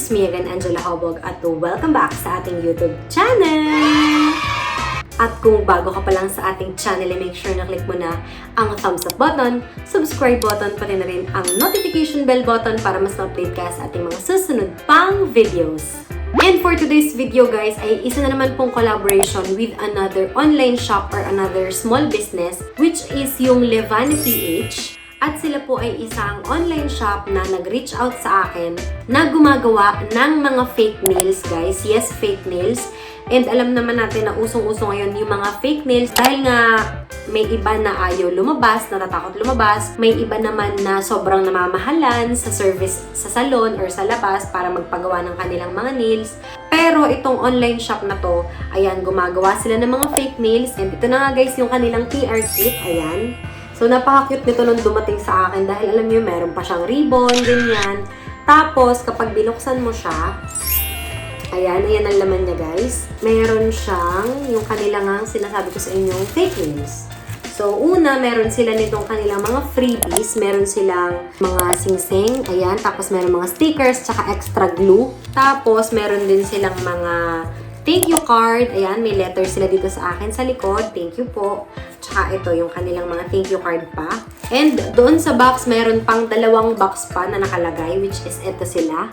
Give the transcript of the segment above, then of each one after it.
It's me again, Angela Jobog, at welcome back sa ating YouTube channel! At kung bago ka pa lang sa ating channel, make sure na click mo na ang thumbs up button, subscribe button, pati na rin ang notification bell button para mas ma-update ka sa ating mga susunod pang videos. And for today's video guys, ay isa na naman pong collaboration with another online shop or another small business, which is yung levana.ph. At sila po ay isang online shop na nag-reach out sa akin na gumagawa ng mga fake nails, guys. Yes, fake nails. And alam naman natin na usong-uso ngayon yung mga fake nails dahil nga may iba na ayaw lumabas, natatakot lumabas. May iba naman na sobrang namamahalan sa service sa salon or sa labas para magpagawa ng kanilang mga nails. Pero itong online shop na to, ayan, gumagawa sila ng mga fake nails. And ito na nga guys yung kanilang PR kit, ayan. So, napaka-cute nito nung dumating sa akin dahil alam niyo, meron pa siyang ribbon, ganyan. Tapos, kapag binuksan mo siya, ayan ang laman niya guys. Meron siyang yung kanilang sinasabi ko sa inyong fake nails. So, una, meron sila nitong kanilang mga freebies. Meron silang mga sing-sing, ayan. Tapos, meron mga stickers, tsaka extra glue. Tapos, meron din silang mga thank you card. Ayan, may letter sila dito sa akin sa likod. Thank you po. Tsaka ito, yung kanilang mga thank you card pa. And doon sa box, meron pang 2 box pa na nakalagay, which is ito sila.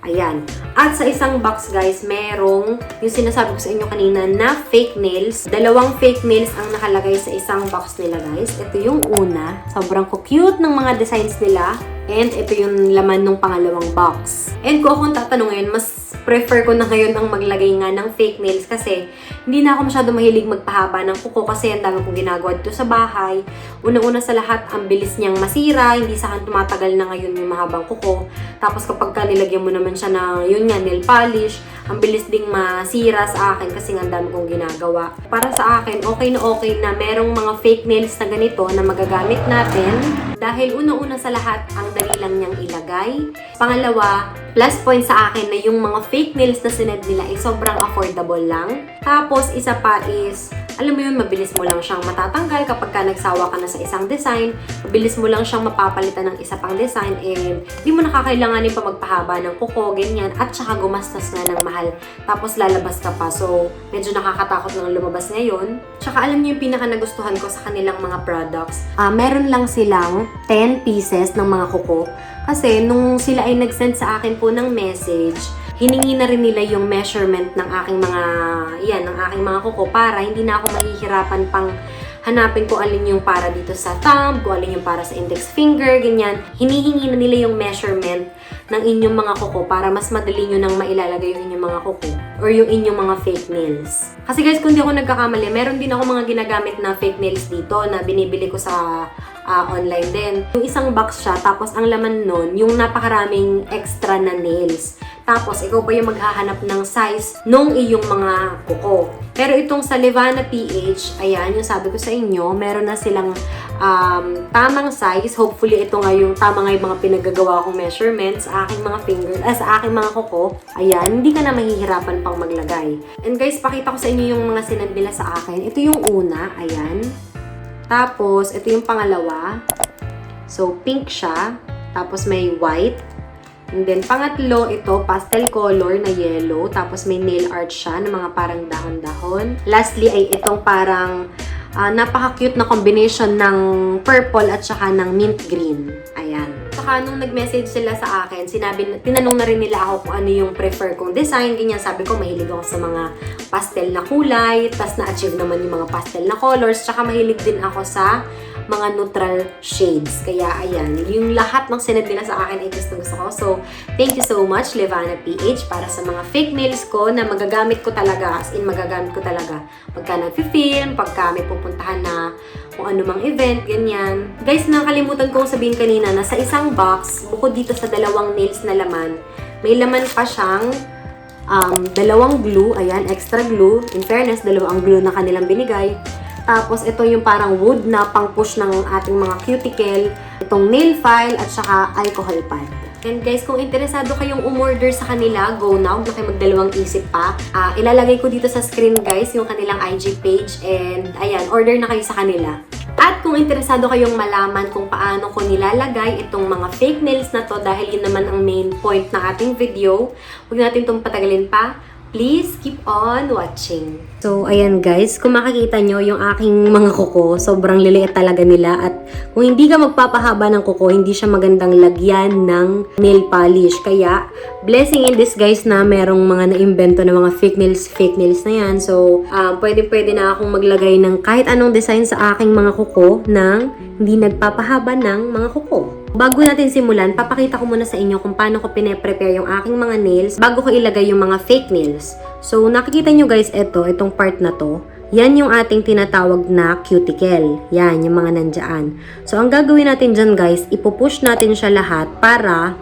Ayan. At sa isang box, guys, merong yung sinasabi ko sa inyo kanina na fake nails. 2 fake nails ang nakalagay sa isang box nila, guys. Ito yung una. Sobrang cute ng mga designs nila. And ito yung laman ng pangalawang box. And kung akong tatanungin, mas prefer ko na ngayon ang maglagay nga ng fake nails kasi hindi na ako masyado mahilig magpahaba ng kuko kasi ang dami kong ginagawa dito sa bahay. Una-una sa lahat, ang bilis niyang masira. Hindi sa akin tumatagal na ngayon yung mahabang kuko. Tapos kapag nilagyan mo naman siya ng yun nga, nail polish, ang bilis ding masira sa akin kasi nga ang dami kong ginagawa. Para sa akin, okay na merong mga fake nails na ganito na magagamit natin. Dahil una-una sa lahat, ang dali lang niyang ilagay. Pangalawa, plus point sa akin na yung mga fake nails na sined nila ay sobrang affordable lang. Tapos, isa pa is, alam mo yun, mabilis mo lang siyang matatanggal kapag ka nagsawa ka na sa isang design. Mabilis mo lang siyang mapapalitan ng isa pang design and di mo nakakailanganin pa magpahaba ng kuko, ganyan. At saka gumastos nga ng mahal. Tapos lalabas ka pa. So, medyo nakakatakot lang lumabas ngayon. Tsaka alam niyo yung pinaka nagustuhan ko sa kanilang mga products. Meron lang silang 10 pieces ng mga kuko. Kasi nung sila ay nag-send sa akin po ng message, hiningi na rin nila yung measurement ng aking mga kuko para hindi na ako mahihirapan pang hanapin kung alin yung para dito sa thumb, kung alin yung para sa index finger, ganyan. Hinihingi na nila yung measurement ng inyong mga kuko para mas madali nyo nang mailalagay yung inyong mga kuko or yung inyong mga fake nails. Kasi guys, kung di ako nagkakamali, meron din ako mga ginagamit na fake nails dito na binibili ko sa online din. Yung isang box siya, tapos ang laman nun, yung napakaraming extra na nails. Tapos, ikaw pa yung maghahanap ng size nung iyong mga kuko. Pero itong sa levana.ph, ayan, yung sabi ko sa inyo, meron na silang tamang size. Hopefully, ito nga yung tama nga yung mga pinagagawa kong measurements sa aking mga sa aking mga kuko. Ayan, hindi ka na mahihirapan pang maglagay. And guys, pakita ko sa inyo yung mga sinend nila sa akin. Ito yung una, ayan. Tapos, ito yung pangalawa. So, pink siya. Tapos, may white. And then, pangatlo, ito, pastel color na yellow. Tapos, may nail art siya na mga parang dahon-dahon. Lastly, ay itong parang napaka-cute na combination ng purple at saka ng mint green. Ayan. Saka, nung nag-message sila sa akin, tinanong na rin nila ako kung ano yung prefer kong design. Ganyan, sabi ko, mahilig ako sa mga pastel na kulay. Tapos, na-achieve naman yung mga pastel na colors. Tsaka, mahilig din ako sa mga neutral shades. Kaya, ayan, yung lahat ng sinend nila sa akin ay gusto ko. So, thank you so much, levana.ph, para sa mga fake nails ko na magagamit ko talaga, as in magagamit ko talaga. Pagka nag-film, pagka may pupuntahan na kung ano mang event, ganyan. Guys, nakalimutan kong sabihin kanina na sa isang box, bukod dito sa 2 nails na laman, may laman pa siyang 2 glue, ayan, extra glue. In fairness, 2 ang glue na kanilang binigay. Tapos, ito yung parang wood na pang-push ng ating mga cuticle. Itong nail file at saka alcohol pad. And guys, kung interesado kayong umorder sa kanila, go now. Huwag na kayo magdalawang isip pa. Ilalagay ko dito sa screen guys yung kanilang IG page. And ayan, order na kayo sa kanila. At kung interesado kayong malaman kung paano ko nilalagay itong mga fake nails na to dahil yun naman ang main point ng ating video, huwag natin itong patagalin pa. Please keep on watching. So, ayan guys, kung makikita nyo yung aking mga kuko, sobrang liliit talaga nila. At kung hindi ka magpapahaba ng kuko, hindi siya magandang lagyan ng nail polish. Kaya, blessing in disguise na merong mga naimbento na mga fake nails na yan. So, pwede na akong maglagay ng kahit anong design sa aking mga kuko nang hindi nagpapahaba ng mga kuko. Bago natin simulan, papakita ko muna sa inyo kung paano ko pine-prepare yung aking mga nails bago ko ilagay yung mga fake nails. So, nakikita nyo guys, itong part na to. Yan yung ating tinatawag na cuticle. Yan, yung mga nandyan. So, ang gagawin natin dyan guys, ipupush natin siya lahat para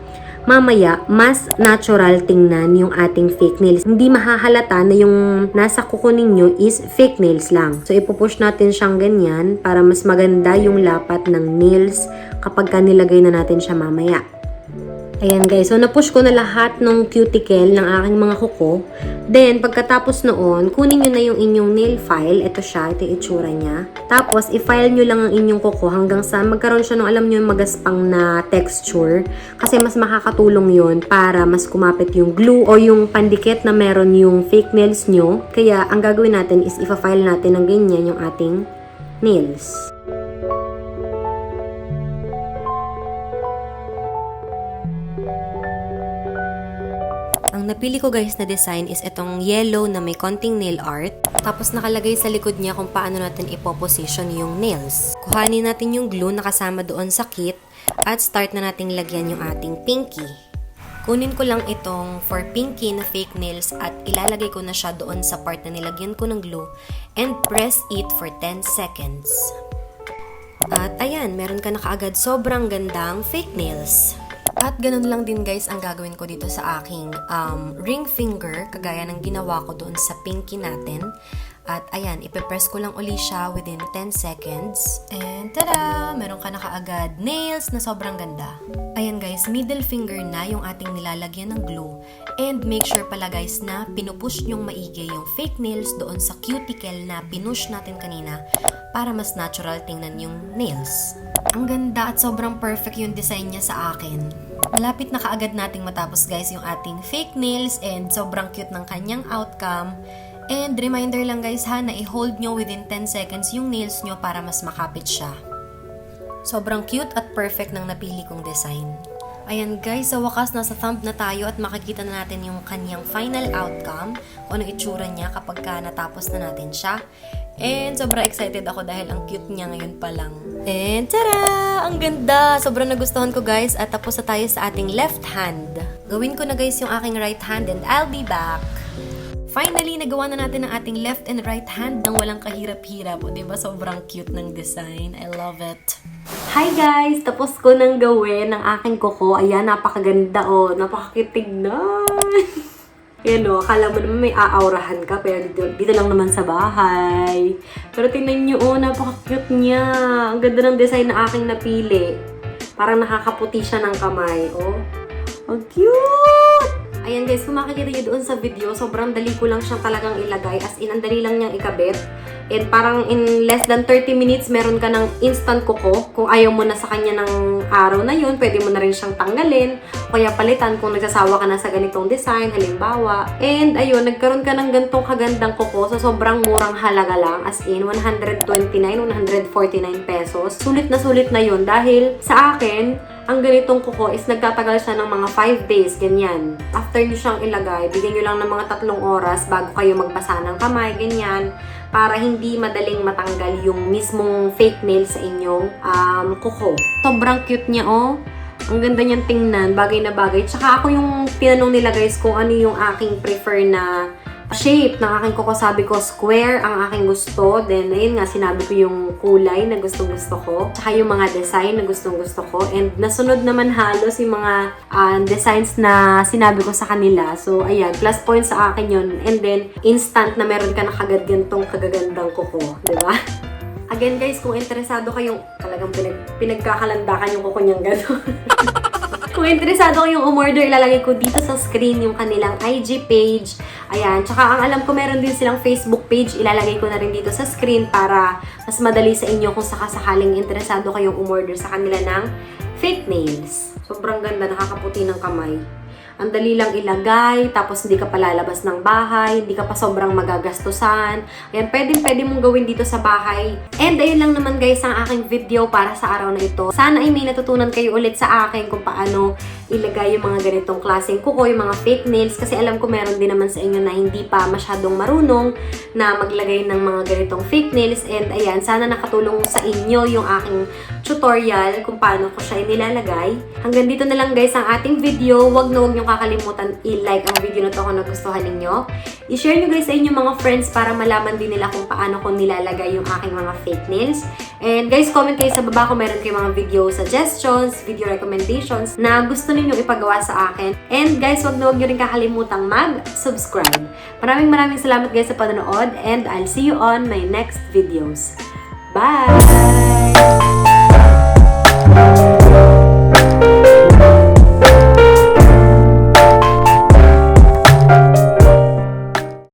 mamaya, mas natural tingnan yung ating fake nails. Hindi mahahalata na yung nasa kuko ninyo is fake nails lang. So, ipupush natin siyang ganyan para mas maganda yung lapat ng nails kapag nilagay na natin siya mamaya. Ayan guys, so napush ko na lahat ng cuticle ng aking mga kuko. Then, pagkatapos noon, kunin nyo na yung inyong nail file. Ito siya, ito yung itsura niya. Tapos, i-file nyo lang ang inyong kuko hanggang sa magkaroon siya ng, alam nyo, yung magaspang na texture. Kasi mas makakatulong yun para mas kumapit yung glue o yung pandikit na meron yung fake nails nyo. Kaya, ang gagawin natin is ipa-file natin ng ganyan yung ating nails. Ang napili ko guys na design is itong yellow na may konting nail art. Tapos nakalagay sa likod niya kung paano natin ipoposition yung nails. Kuhanin natin yung glue na kasama doon sa kit at start na nating lagyan yung ating pinky. Kunin ko lang itong for pinky na fake nails at ilalagay ko na siya doon sa part na nilagyan ko ng glue and press it for 10 seconds. At ayan, meron ka na kaagad sobrang gandang fake nails. At ganun lang din guys ang gagawin ko dito sa aking ring finger, kagaya ng ginawa ko doon sa pinky natin. At ayan, ipipress ko lang uli siya within 10 seconds. And tada! Meron ka na kaagad nails na sobrang ganda. Ayan guys, middle finger na yung ating nilalagyan ng glue. And make sure pala guys na pinupush nyong maigi yung fake nails doon sa cuticle na pinush natin kanina para mas natural tingnan yung nails. Ang ganda at sobrang perfect yung design niya sa akin. Malapit na kaagad nating matapos guys yung ating fake nails and sobrang cute ng kanyang outcome. And reminder lang guys ha na i-hold nyo within 10 seconds yung nails nyo para mas makapit siya. Sobrang cute at perfect ng napili kong design. Ayan guys, sa wakas nasa thumb na tayo at makikita na natin yung kanyang final outcome, kung ano itsura niya kapag natapos na natin siya. And sobrang excited ako dahil ang cute niya ngayon pa lang. And tada! Ang ganda! Sobrang nagustuhan ko guys at tapos na tayo sa ating left hand. Gawin ko na guys yung aking right hand and I'll be back. Finally, nagawa na natin ang ating left and right hand nang walang kahirap-hirap. O diba sobrang cute ng design? I love it. Hi guys! Tapos ko nang gawin ang aking kuko. Ayan, napakaganda o. Napakakitig na. Yan o, akala mo naman may aaurahan ka, pero dito lang naman sa bahay. Pero tingnan nyo o, napaka-cute niya. Ang ganda ng design na aking napili. Parang nakakaputi siya ng kamay. Oh, ang cute! Ayan guys, kung makikita nyo doon sa video, sobrang dali ko lang siyang talagang ilagay. As in, ang dali lang niyang ikabit. And parang in less than 30 minutes, meron ka ng instant kuko. Kung ayaw mo na sa kanya ng araw na yun, pwede mo na rin siyang tanggalin. O kaya palitan kung nagsasawa ka na sa ganitong design, halimbawa. And ayun, nagkaroon ka ng gantong kagandang kuko sa sobrang murang halaga lang. As in, 129, 149 pesos. Sulit na yun dahil sa akin, ang ganitong kuko is nagtatagal siya ng mga 5 days, ganyan. After nyo siyang ilagay, bigyan nyo lang ng mga 3 oras bago kayo magbasa ng kamay, ganyan. Para hindi madaling matanggal yung mismong fake nail sa inyong kuko. Sobrang cute niya, oh. Ang ganda niyang tingnan, bagay na bagay. Tsaka ako yung tinanong nila guys kung ano yung aking prefer na shape ng aking kuko. Sabi ko, square ang aking gusto. Then, ayun nga, sinabi ko yung kulay na gustong-gusto ko. Tsaka yung mga design na gustong-gusto ko. And nasunod naman halos yung mga designs na sinabi ko sa kanila. So, ayan, plus point sa akin yun. And then, instant na meron ka na kagad gantong kagagandang kuko. Diba? Again guys, kung interesado kayong talagang pinagkakalandakan yung kuko niyang gano'n. Kung interesado kayong umorder, ilalagay ko dito sa screen yung kanilang IG page. Ayan, tsaka ang alam ko meron din silang Facebook page. Ilalagay ko na rin dito sa screen para mas madali sa inyo kung sakasakaling interesado kayong umorder sa kanila ng fake nails. Sobrang ganda, nakakaputi ng kamay. Ang dali lang ilagay, tapos hindi ka palalabas ng bahay, hindi ka pa sobrang magagastusan. Ayan, pwede mong gawin dito sa bahay. And ayun lang naman guys ang aking video para sa araw na ito. Sana ay may natutunan kayo ulit sa akin kung paano ilagay yung mga ganitong klaseng kuko, yung mga fake nails. Kasi alam ko meron din naman sa inyo na hindi pa masyadong marunong na maglagay ng mga ganitong fake nails. And ayan, sana nakatulong sa inyo yung aking tutorial kung paano ko siya inilalagay. Hanggang dito na lang guys ang ating video. Huwag niyong kakalimutan i-like ang video na to kung nagustuhan ninyo. I-share nyo guys sa inyong mga friends para malaman din nila kung paano ko nilalagay yung aking mga fake nails. And guys, comment kayo sa baba kung meron kayong mga video suggestions, video recommendations na gusto ninyong ipagawa sa akin. And guys, huwag nyo rin kakalimutang mag-subscribe. Maraming salamat guys sa panonood and I'll see you on my next videos. Bye!